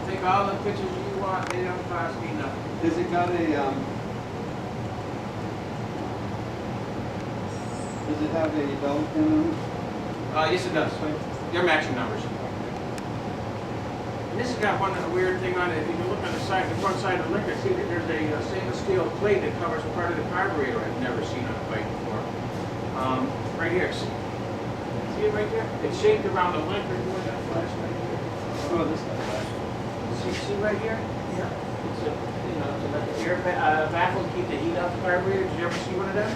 take all the pictures you want, they don't cost me nothing. Has it got a, does it have a dollar pin on it? Yes it does. They're matching numbers. And this has got one weird thing on it. If you can look on the side, the front side of the Lincoln, see that there's a stainless steel plate that covers part of the carburetor I've never seen on a bike before. Right here. See it right there? It's shaped around the Lincoln. Where's that flash right here? Oh, this guy. See right here? Yeah. It's a, it's like an air baffle to keep the heat out the carburetor. Did you ever see one of them?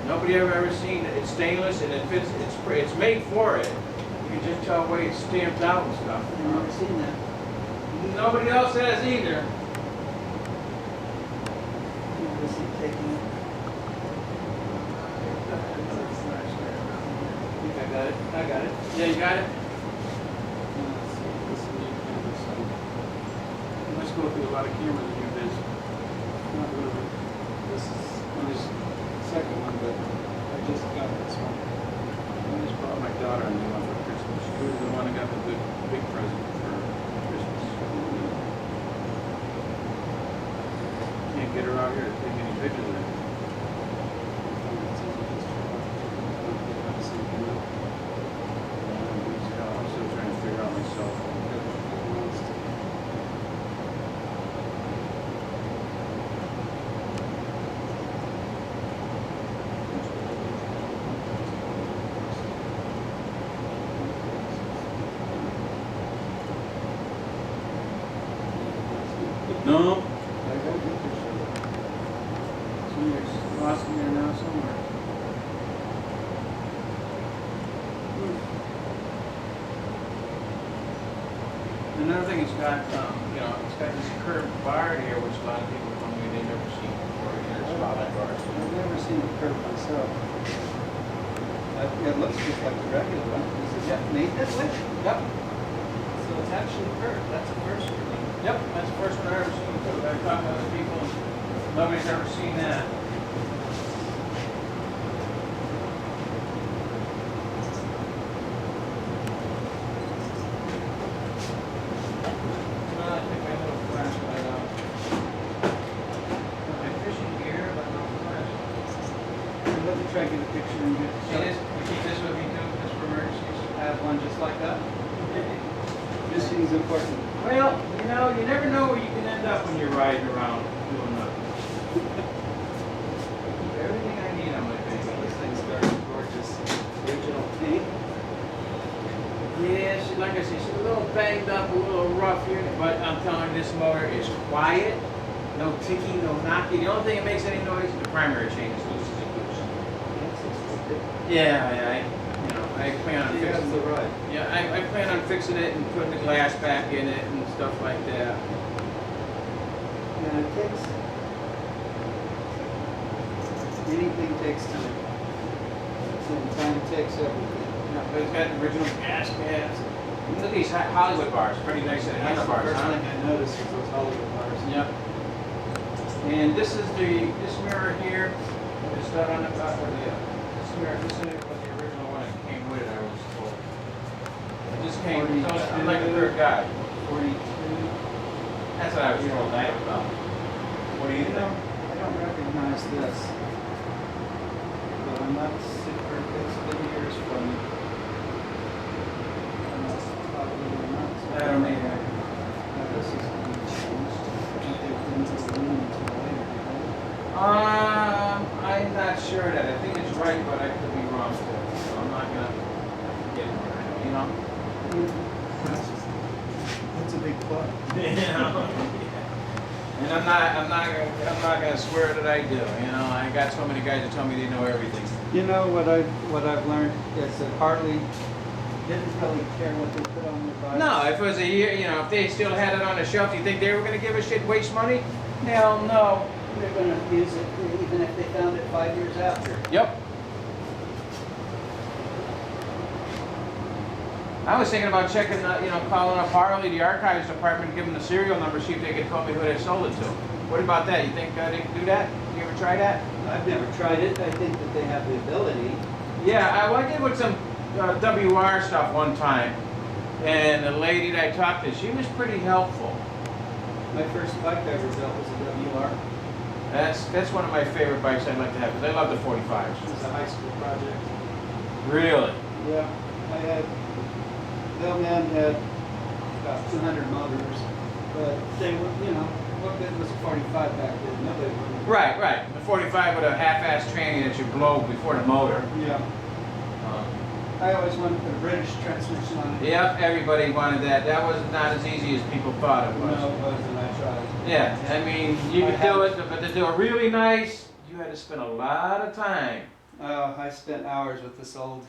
Nobody ever seen it. It's stainless and it fits. It's made for it. You can just tell the way it's stamped out and stuff. I've never seen that. Nobody else has either. Is he taking it? I got it. I got it. Yeah, you got it? Let's go through a lot of cameras in your biz. Not really. This is the second one, but I just got this one. I just brought my daughter a new one for Christmas. She was the one that got the big present for Christmas. Can't get her out here to take any pictures of it. I'm still trying to figure out myself. No. I got a good picture. Somebody's lost me there now somewhere. Another thing, it's got, it's got this curved bar here, which a lot of people tell me they've never seen before. It's spotlight bars. I've never seen a curve myself. It looks just like the regular one. Is it made that way? Yep. So it's actually curved. That's the first one. Yep, that's the first one I've ever seen too. I've talked to other people, nobody's ever seen that. Well, I think my little flashlight out. My fishing gear, but no flashlight. Let me try to get a picture and get See this? You keep this with me too, just for emergencies? have one just like that. Fishing is important. Well, you never know where you can end up when you're riding around doing nothing. Everything I need on my baby. This thing's very gorgeous. Original paint. Yeah, like I said, she's a little banged up, a little rough here, but I'm telling you, this motor is quiet. No ticking, no knocking. The only thing that makes any noise is the primary chain is loose as a goose. Yeah, I plan on fixing the ride. Yeah, I plan on fixing it and putting the glass back in it and stuff like that. Yeah, it takes. Anything takes time. So time takes everything. Yeah, but it's got original gas pads. Look at these Hollywood bars, pretty nice That's the handlebars, first huh? thing I noticed was those Hollywood bars. Yep. And this is this mirror here. It's done on the top of this mirror. This was the original one that came with it, I was told. It just came. So I'm like a third guy. 42. That's what I was told. What do you think? I don't recognize this. But I'm not super, it's been years from. I don't either. This is going to be changed. I think they've been to the room until later. I'm not sure of that. I think it's right, but I could be wrong too. So I'm not gonna get it right, you know? That's a big plug. And I'm not gonna swear that I do. I got so many guys that tell me they know everything. You know what I've learned is that Harley didn't really care what they put on their bikes. No, if it was a year, if they still had it on the shelf, you think they were gonna give a shit, waste money? Hell no. They're going to use it even if they found it 5 years after. Yep. I was thinking about checking, calling up Harley, the archives department, give them the serial number, see if they could tell me who they sold it to. What about that? You think they can do that? You ever try that? I've never tried it. I think that they have the ability. Yeah, I did with some WR stuff one time. And the lady that I talked to, she was pretty helpful. My first bike I ever built was a WR. That's one of my favorite bikes I'd like to have, because I love the 45s. It was a high school project. Really? Yeah, the old man had about 200 motors, but they were, you know, what good was a 45 back then? Nobody wanted. Right. The 45 with a half-ass tranny that you blow before the motor. Yeah. I always wanted to put a British transmission on it. Yep, everybody wanted that. That was not as easy as people thought it was. No, it wasn't. I tried. Yeah, I mean, you could do it, but to do it really nice, you had to spend a lot of time. I spent hours with this old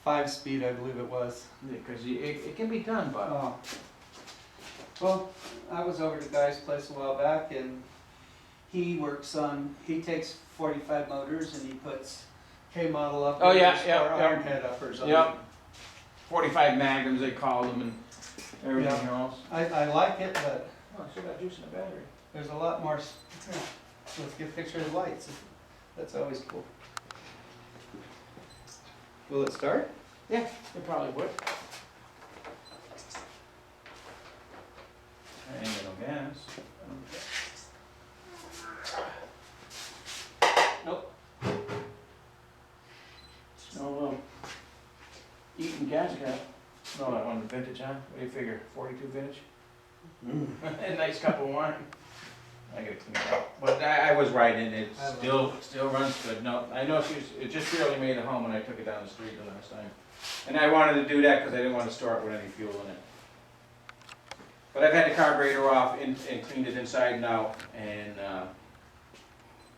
5-speed, I believe it was. Because it can be done, but... Oh. Well, I was over at a guy's place a while back, and he takes 45 motors and he puts K-model uppers Oh, yeah, or iron head uppers on Yep. them. 45 magnums, they call them, and everything else. I like it, but Oh, I still got juice in the battery. there's a lot more. Let's get a picture of the lights. That's always cool. Will it start? Yeah, it probably would. I ain't got no gas. Nope. No, Eaton gas cap. No, that one vintage, huh? What do you figure, 42 vintage? A nice cup of wine. I gotta clean it up. But I was right in it, still runs good. No, I know it just barely made it home when I took it down the street the last time. And I wanted to do that because I didn't want to store it with any fuel in it. But I've had the carburetor off and cleaned it inside and out, and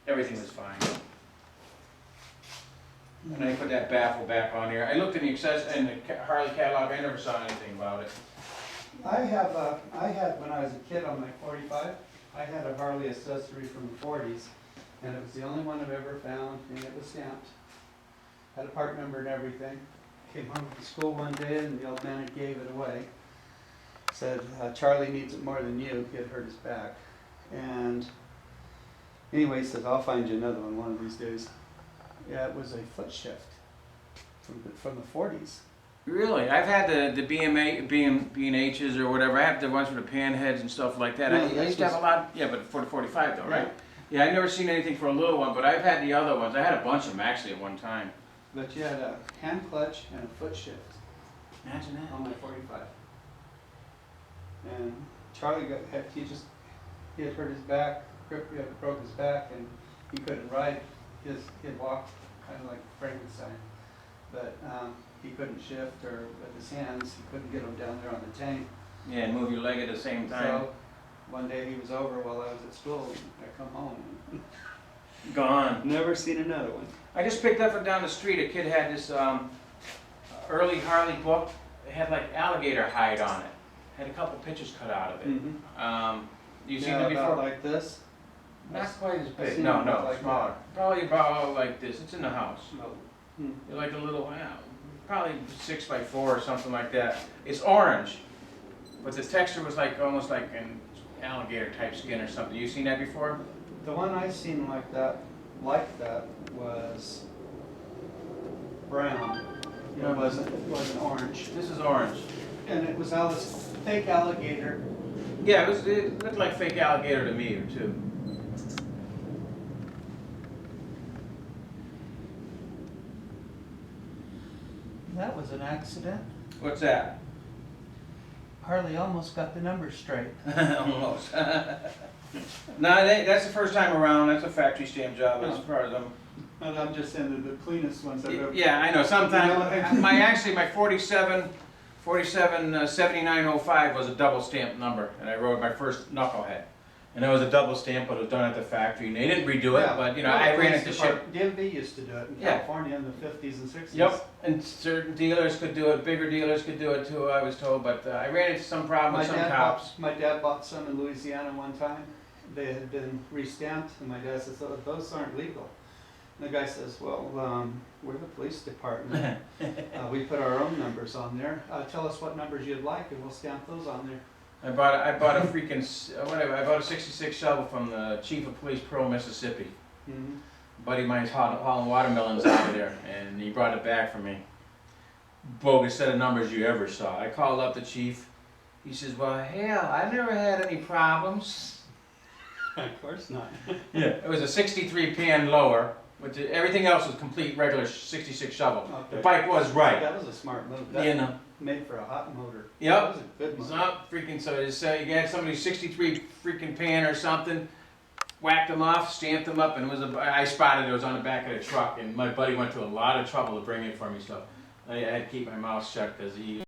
everything was fine. And I put that baffle back on here. I looked in the Harley catalog, I never saw anything about it. I had, when I was a kid on my 45, I had a Harley accessory from the 40s, and it was the only one I've ever found, and it was stamped. Had a part number and everything. Came home from school one day, and the old man gave it away. Said, Charlie needs it more than you. He had hurt his back. And anyway, he says, I'll find you another one of these days. Yeah, it was a foot shift from the 40s. Really? I've had the B&H's or whatever. I have the ones for the pan heads and stuff like that. Yeah, I used to have a lot, yeah, but for the 45 though, right? Yeah, I've never seen anything for a little one, but I've had the other ones. I had a bunch of them actually at one time. But you had a hand clutch and a foot shift Imagine that. on my 45. And Charlie he had hurt his back, broke his back, and he couldn't ride. He'd walk kind of like Frankenstein, but he couldn't shift, or with his hands, he couldn't get them down there on the tank. Yeah, and move your leg at the same time. So one day he was over while I was at school, and I come home. Gone. Never seen another one. I just picked up from down the street. A kid had this early Harley book. It had like alligator hide on it. Had a couple pictures cut out of it. Mm-hmm. You seen it before? Like this? Not quite as big. seen No, it no, like smaller. that. Probably about like this. It's in the house. No. They're like a little, probably 6x4 or something like that. It's orange, but the texture was like almost like an alligator type skin or something. You seen that before? The one I seen like that was brown. It wasn't orange. This is orange. And it was Alice fake alligator. Yeah, it looked like fake alligator to me too. That was an accident. What's that? Harley almost got the numbers straight. Almost. No, that's the first time around. That's a factory stamp job as far as I'm. But I'm just saying the cleanest ones I've ever. Yeah, I know. Sometimes my 47 7905 was a double stamp number, and I wrote my first knucklehead. And it was a double stamp, but it was done at the factory, and they didn't redo it. But you know, I ran it to ship. DMV used to do it in California in the 50s and 60s. Yep, and certain dealers could do it. Bigger dealers could do it too, I was told. But I ran into some problem with some cops. My dad bought some in Louisiana one time. They had been re-stamped, and my dad says, "Oh, those aren't legal." And the guy says, "Well, we're the police department. We put our own numbers on there. Tell us what numbers you'd like, and we'll stamp those on there." I bought a freaking whatever. I bought a '66 shovel from the chief of police, Pearl, Mississippi. Mm-hmm. Buddy of mine's hauling watermelons out of there, and he brought it back for me. bogus set of numbers you ever saw. I called up the chief. He says, well, hell, I never had any problems. Of course not. Yeah. It was a 63 pan lower, which everything else was complete regular 66 shovel. Okay. The bike was right. That was a smart move. You That know. made for a hot motor. Yep. That was a good It's motor. not freaking, so it's, you got somebody 63 freaking pan or something, whacked them off, stamped them up, and it was I spotted it was on the back of the truck, and my buddy went to a lot of trouble to bring it for me, so I had to keep my mouth shut because he